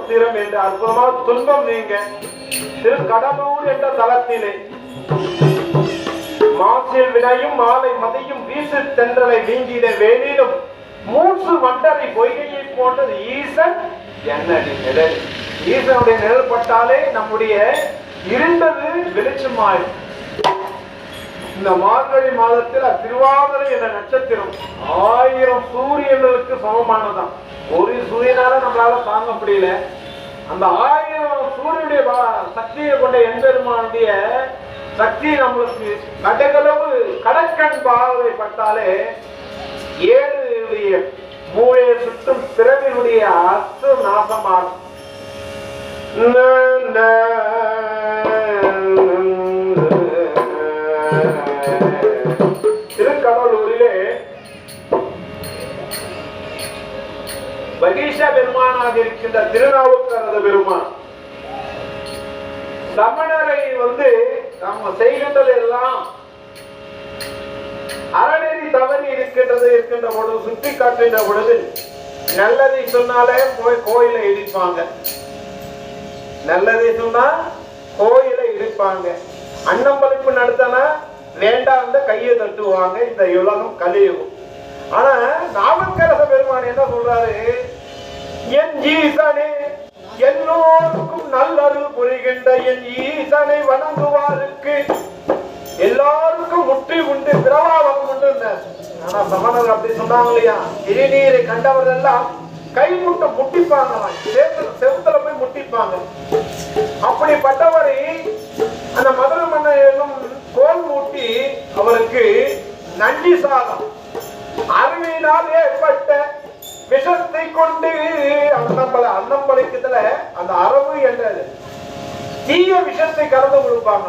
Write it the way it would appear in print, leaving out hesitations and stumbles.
சமுத்திரம் என்ற அற்புதமான துன்பம் நீங்க திருக்கடலூர் என்ற தலத்திலே மாசில் வினையும் மாலை மதியும் வீசு தென்றலை வீங்கிட வேலிலும் மூன்று வண்டரை பொய்கையை போன்றது ஈசன் என்னடி நிழல். ஈசனுடைய நிழல் பட்டாலே நம்முடைய இருண்டது வெளிச்சமாயும். இந்த மார்கழி மாதத்தில் திருவாதிரை என்ற நட்சத்திரம் 1000 சூரியன்களுக்கு சமமானதான். ஒரு சூரியனால நம்மளால தாங்க முடியல. அந்த 1000 சூரியனுடைய சக்தியை கொண்ட எம்பெருமானுடைய சக்தி நம்மளுக்கு கடகளவு கடற்கண் பார்வை பட்டாலே 7 மூளையை சுற்றும் பிறவினுடைய அஸ்து நாசமாகும். திருக்கடலூரிலே பகீஷ பெருமானாக இருக்கின்ற திருநாவுக்கரசு பெருமான் சமணரை நம்ம செய்கின்றது எல்லாம் அறநெறி தவறி இருக்கின்ற பொழுது சுட்டி காட்டுகின்ற பொழுது நல்லதை சொன்னாலே கோயிலை இடிப்பாங்க. நல்லதை சொன்னா கோயிலை இடிப்பாங்க. அன்னம்பளிப்பு நடத்தினா வேண்டாம் கையை தட்டுவாங்க. இந்த உலகம் கலியுகம். ஆனா நாவுக்கரசு பெருமான் என்ன சொல்றாரு? என் ஈசனே எல்லோருக்கும் நல்லருள் புரிகின்ற என் ஈசனை வணங்குவாருக்கு எல்லாருக்கும் முற்றி உண்டு பிரபாவம் உண்டு. ஆனா சமணர் அப்படி சொன்னாங்க இல்லையா? திருநீரை கண்டவர்கள் எல்லாம் கை முட்டிப்பாங்க, செவுத்துல போய் முட்டிப்பாங்க. அப்படிப்பட்டவரை அந்த மதுரை மன்னனும் கோல் மூட்டி அவருக்கு நன்றி சாதம் அருவினால் ஏற்பட்ட விஷத்தை கொண்டு அன்னம்பளைக்கத்துல அந்த அரவு என்ற தீய விஷத்தை கலந்து கொடுப்பாங்க.